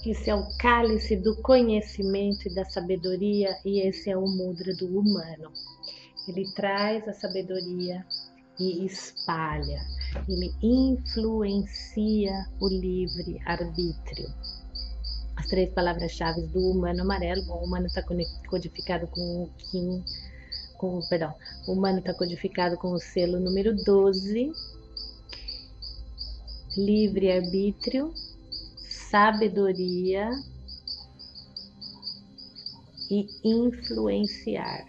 Esse é o cálice do conhecimento e da sabedoria, e esse é o mudra do humano. Ele traz a sabedoria e espalha, ele influencia o livre-arbítrio. As 3 palavras-chave do humano amarelo. Bom, o humano está codificado com o Kim, o humano está codificado com o selo número 12, livre-arbítrio, sabedoria e influenciar.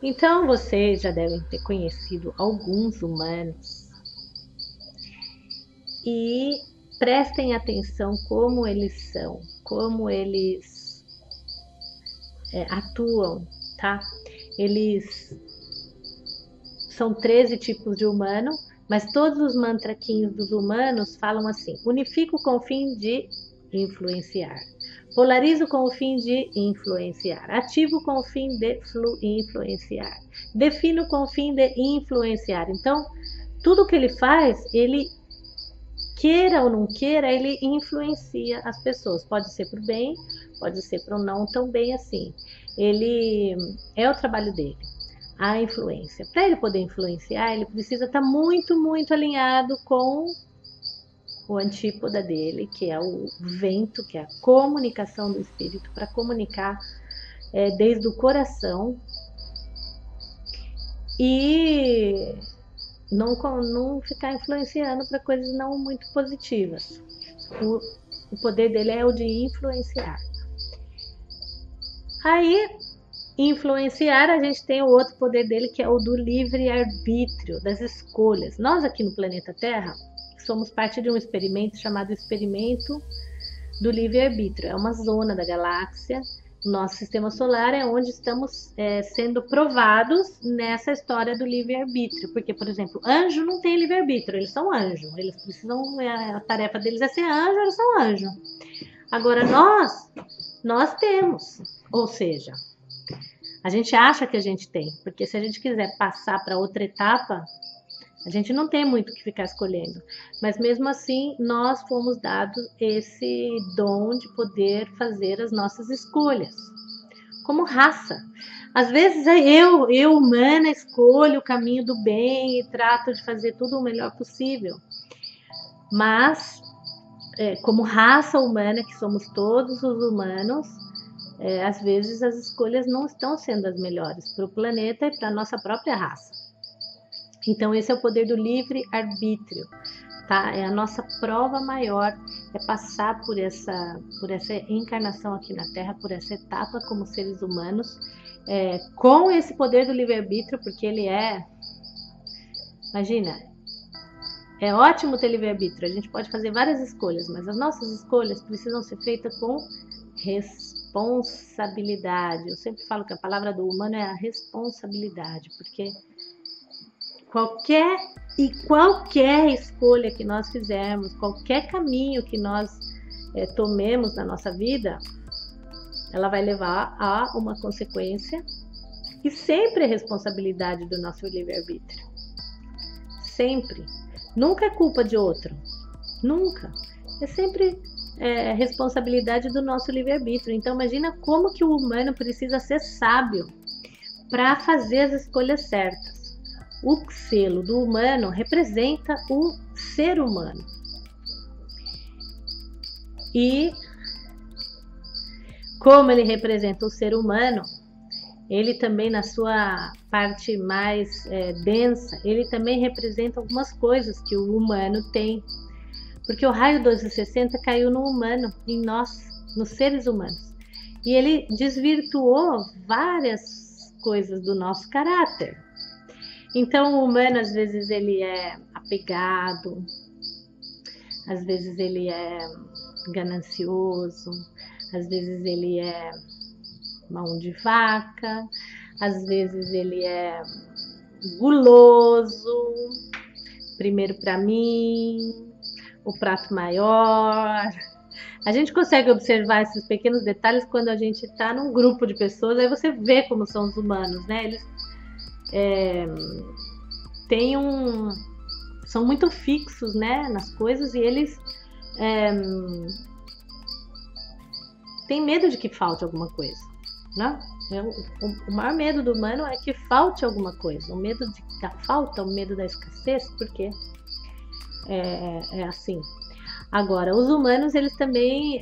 Então vocês já devem ter conhecido alguns humanos e prestem atenção como eles são, como eles atuam, tá? Eles são 13 tipos de humano, mas todos os mantraquinhos dos humanos falam assim: unifico com o fim de influenciar, polarizo com o fim de influenciar, ativo com o fim de influenciar, defino com o fim de influenciar. Então, tudo que ele faz, ele, queira ou não queira, ele influencia as pessoas. Pode ser para o bem, pode ser para o não tão bem assim. Ele é o trabalho dele, a influência. Para ele poder influenciar, ele precisa estar muito, muito alinhado com o antípoda dele, que é o vento, que é a comunicação do espírito, para comunicar desde o coração e não ficar influenciando para coisas não muito positivas. O poder dele é o de influenciar. Aí, influenciar, a gente tem o outro poder dele, que é o do livre-arbítrio, das escolhas. Nós aqui no planeta Terra somos parte de um experimento chamado Experimento do Livre-Arbítrio. É uma zona da galáxia, o nosso sistema solar, é onde estamos sendo provados nessa história do livre-arbítrio. Porque, por exemplo, anjo não tem livre-arbítrio, eles são anjo. Eles precisam, a tarefa deles é ser anjo, eles são anjo. Agora nós temos, ou seja, a gente acha que a gente tem, porque se a gente quiser passar para outra etapa, a gente não tem muito o que ficar escolhendo. Mas mesmo assim, nós fomos dados esse dom de poder fazer as nossas escolhas, como raça. Às vezes eu humana, escolho o caminho do bem e trato de fazer tudo o melhor possível. Mas, como raça humana, que somos todos os humanos, às vezes as escolhas não estão sendo as melhores para o planeta e para a nossa própria raça. Então esse é o poder do livre-arbítrio, tá? É a nossa prova maior, é passar por essa encarnação aqui na Terra, por essa etapa como seres humanos, com esse poder do livre-arbítrio, porque ele imagina, é ótimo ter livre-arbítrio, a gente pode fazer várias escolhas, mas as nossas escolhas precisam ser feitas com responsabilidade. Eu sempre falo que a palavra do humano é a responsabilidade, porque qualquer escolha que nós fizermos, qualquer caminho que nós tomemos na nossa vida, ela vai levar a uma consequência, e sempre é responsabilidade do nosso livre-arbítrio. Sempre. Nunca é culpa de outro. Nunca. É sempre responsabilidade do nosso livre-arbítrio. Então imagina como que o humano precisa ser sábio para fazer as escolhas certas. O selo do humano representa o ser humano. E como ele representa o ser humano, ele também, na sua parte mais densa, ele também representa algumas coisas que o humano tem. Porque o raio 1260 caiu no humano, em nós, nos seres humanos. E ele desvirtuou várias coisas do nosso caráter. Então o humano, às vezes, ele é apegado, às vezes ele é ganancioso, às vezes ele é mão de vaca, às vezes ele é guloso, primeiro para mim, o prato maior. A gente consegue observar esses pequenos detalhes quando a gente está num grupo de pessoas, aí você vê como são os humanos, né? Eles são muito fixos, né, nas coisas, e eles tem medo de que falte alguma coisa, né? O maior medo do humano é que falte alguma coisa, o medo da falta, o medo da escassez, porque é assim. Agora, os humanos, eles também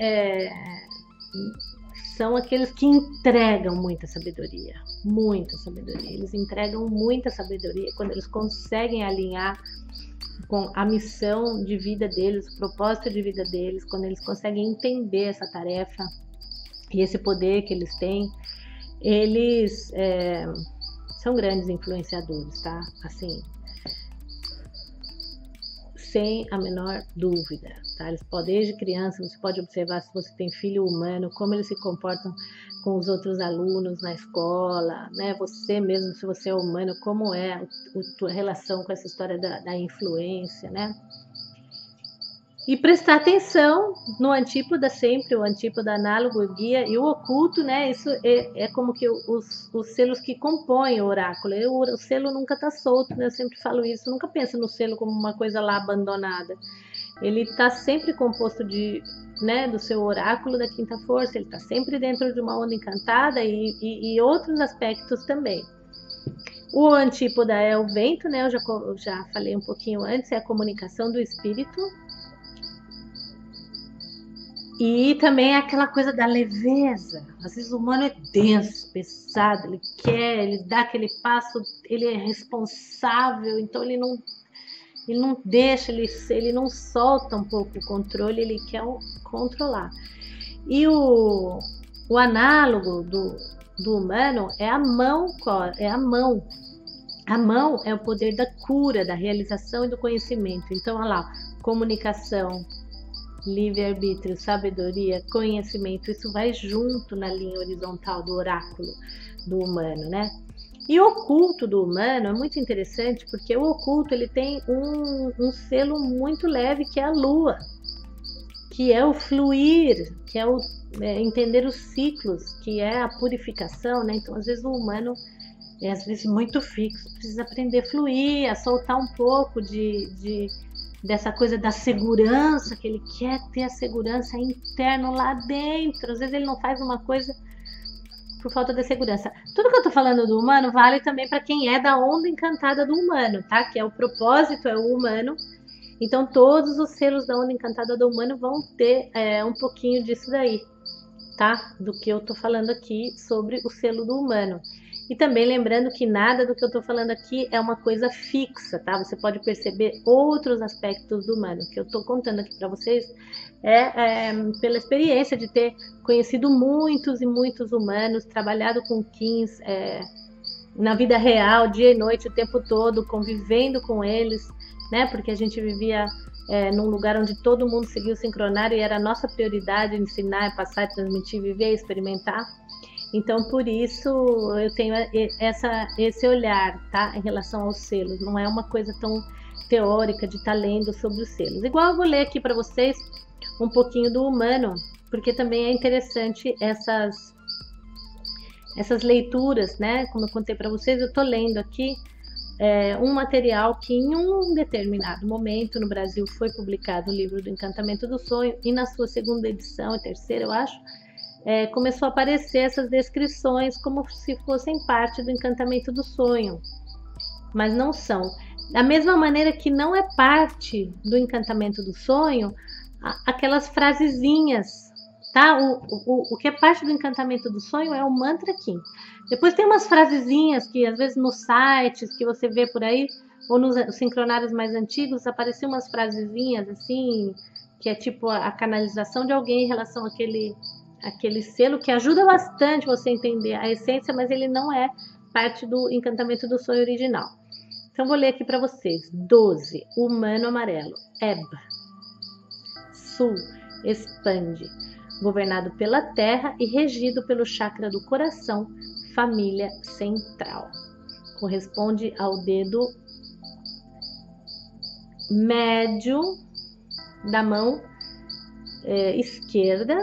são aqueles que entregam muita sabedoria, eles entregam muita sabedoria quando eles conseguem alinhar com a missão de vida deles, o propósito de vida deles, quando eles conseguem entender essa tarefa e esse poder que eles têm. Eles são grandes influenciadores, tá? Assim, sem a menor dúvida, tá? Eles podem, desde criança, você pode observar, se você tem filho humano, como eles se comportam com os outros alunos na escola, né? Você mesmo, se você é humano, como é a tua relação com essa história da influência, né? E prestar atenção no antípoda sempre, o antípoda análogo, o guia e o oculto, né? Isso é como que os selos que compõem o oráculo. O selo nunca está solto, né? Eu sempre falo isso, nunca pensa no selo como uma coisa lá abandonada. Ele está sempre composto do seu oráculo da quinta força, ele está sempre dentro de uma onda encantada e outros aspectos também. O antípoda é o vento, né? Eu já falei um pouquinho antes, é a comunicação do espírito. E também é aquela coisa da leveza. Às vezes o humano é denso, pesado, ele dá aquele passo, ele é responsável, então ele não deixa, ele não solta um pouco o controle, ele quer controlar. E o análogo do humano é a mão. A mão é o poder da cura, da realização e do conhecimento. Então, olha lá, comunicação, livre-arbítrio, sabedoria, conhecimento, isso vai junto na linha horizontal do oráculo do humano, né? E o oculto do humano é muito interessante, porque o oculto ele tem um selo muito leve, que é a lua, que é o fluir, que é o entender os ciclos, que é a purificação, né? Então, às vezes o humano é às vezes muito fixo, precisa aprender a fluir, a soltar um pouco dessa coisa da segurança, que ele quer ter a segurança interna lá dentro. Às vezes ele não faz uma coisa por falta de segurança. Tudo que eu tô falando do humano vale também para quem é da onda encantada do humano, tá? Que é o propósito, é o humano. Então todos os selos da onda encantada do humano vão ter um pouquinho disso daí, tá? Do que eu tô falando aqui sobre o selo do humano. E também lembrando que nada do que eu estou falando aqui é uma coisa fixa, tá? Você pode perceber outros aspectos do humano. O que eu estou contando aqui para vocês pela experiência de ter conhecido muitos e muitos humanos, trabalhado com Kins na vida real, dia e noite, o tempo todo, convivendo com eles, né? Porque a gente vivia num lugar onde todo mundo seguia o sincronário e era a nossa prioridade ensinar, passar, transmitir, viver, experimentar. Então, por isso, eu tenho esse olhar, tá? Em relação aos selos. Não é uma coisa tão teórica de estar lendo sobre os selos. Igual eu vou ler aqui para vocês um pouquinho do humano, porque também é interessante essas leituras, né? Como eu contei para vocês, eu estou lendo aqui um material que em um determinado momento no Brasil foi publicado o livro do Encantamento do Sonho, e na sua segunda edição, e terceira, eu acho, começou a aparecer essas descrições como se fossem parte do encantamento do sonho, mas não são. Da mesma maneira que não é parte do encantamento do sonho aquelas frasezinhas, tá? O que é parte do encantamento do sonho é o mantra Kim. Depois tem umas frasezinhas que às vezes nos sites que você vê por aí, ou nos sincronários mais antigos, apareciam umas frasezinhas assim, que é tipo a canalização de alguém em relação àquele selo, que ajuda bastante você a entender a essência, mas ele não é parte do encantamento do sonho original. Então vou ler aqui para vocês. 12. Humano amarelo. Eb. Sul. Expande. Governado pela terra e regido pelo chakra do coração, família central. Corresponde ao dedo médio da mão esquerda,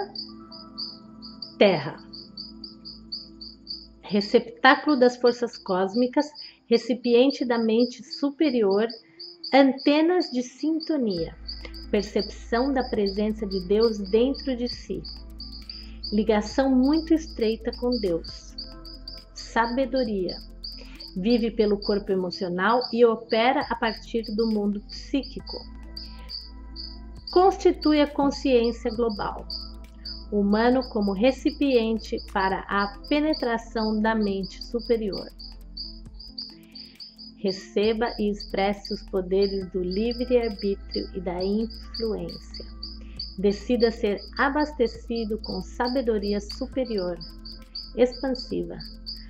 terra, receptáculo das forças cósmicas, recipiente da mente superior, antenas de sintonia, percepção da presença de Deus dentro de si, ligação muito estreita com Deus. Sabedoria. Vive pelo corpo emocional e opera a partir do mundo psíquico. Constitui a consciência global. Humano como recipiente para a penetração da mente superior. Receba e expresse os poderes do livre-arbítrio e da influência. Decida ser abastecido com sabedoria superior, expansiva.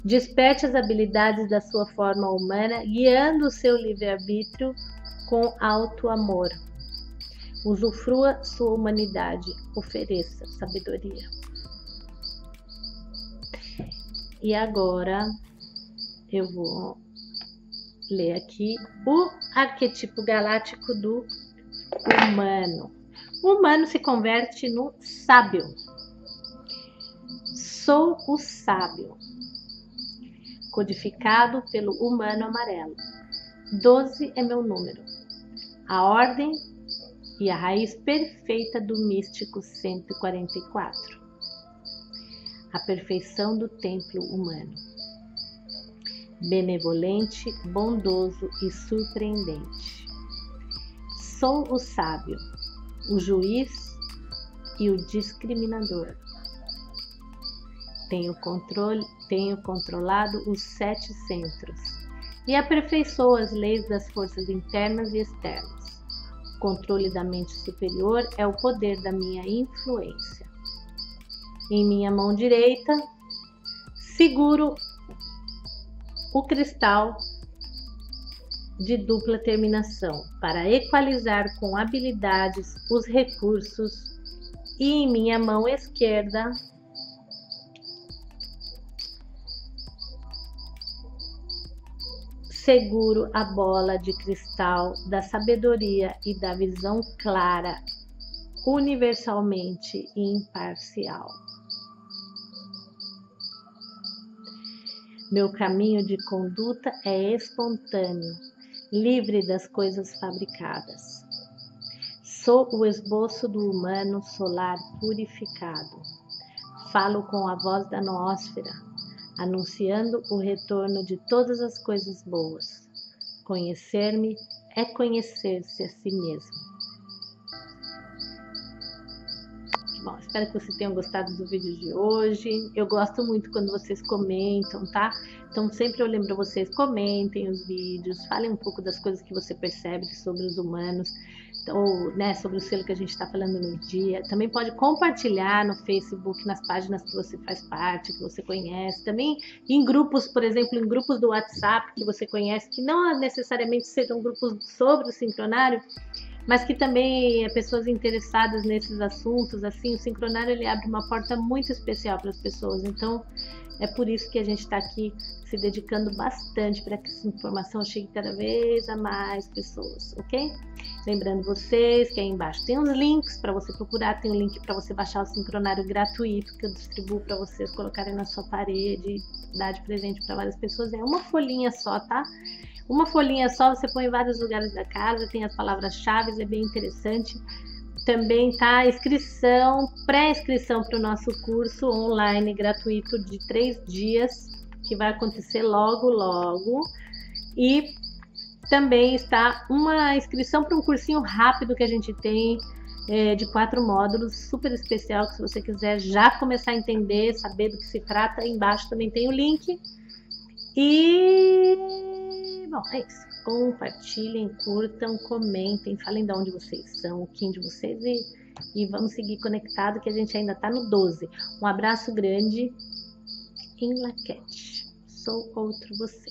Desperte as habilidades da sua forma humana, guiando o seu livre-arbítrio com alto amor. Usufrua sua humanidade, ofereça sabedoria. E agora eu vou ler aqui o arquétipo galáctico do humano. O humano se converte no sábio. Sou o sábio, codificado pelo humano amarelo. 12 é meu número. A ordem e a raiz perfeita do místico 144. A perfeição do templo humano. Benevolente, bondoso e surpreendente. Sou o sábio, o juiz e o discriminador. Tenho controlado os 7 centros e aperfeiçoo as leis das forças internas e externas. O controle da mente superior é o poder da minha influência. Em minha mão direita, seguro o cristal de dupla terminação para equalizar com habilidades os recursos, e em minha mão esquerda seguro a bola de cristal da sabedoria e da visão clara, universalmente imparcial. Meu caminho de conduta é espontâneo, livre das coisas fabricadas. Sou o esboço do humano solar purificado. Falo com a voz da noósfera, anunciando o retorno de todas as coisas boas. Conhecer-me é conhecer-se a si mesmo. Bom, espero que vocês tenham gostado do vídeo de hoje. Eu gosto muito quando vocês comentam, tá? Então sempre eu lembro vocês, comentem os vídeos, falem um pouco das coisas que você percebe sobre os humanos, ou, né, sobre o selo que a gente está falando no dia. Também pode compartilhar no Facebook, nas páginas que você faz parte, que você conhece. Também em grupos, por exemplo, em grupos do WhatsApp que você conhece, que não necessariamente sejam grupos sobre o sincronário, mas que também pessoas interessadas nesses assuntos. Assim, o sincronário ele abre uma porta muito especial para as pessoas. Então, é por isso que a gente está aqui se dedicando bastante para que essa informação chegue cada vez a mais pessoas, ok? Lembrando vocês que aí embaixo tem os links para você procurar, tem um link para você baixar o sincronário gratuito que eu distribuo para vocês colocarem na sua parede, dar de presente para várias pessoas. É uma folhinha só, tá? Uma folhinha só, você põe em vários lugares da casa, tem as palavras-chave, é bem interessante. Também tá a inscrição, pré-inscrição para o nosso curso online gratuito de 3 dias, que vai acontecer logo, logo. E também está uma inscrição para um cursinho rápido que a gente tem, de 4 módulos, super especial, que se você quiser já começar a entender, saber do que se trata, aí embaixo também tem o link. E, bom, é isso. Compartilhem, curtam, comentem, falem de onde vocês são, quem de vocês, e vamos seguir conectado que a gente ainda está no 12. Um abraço grande em Laquete. Sou outro você.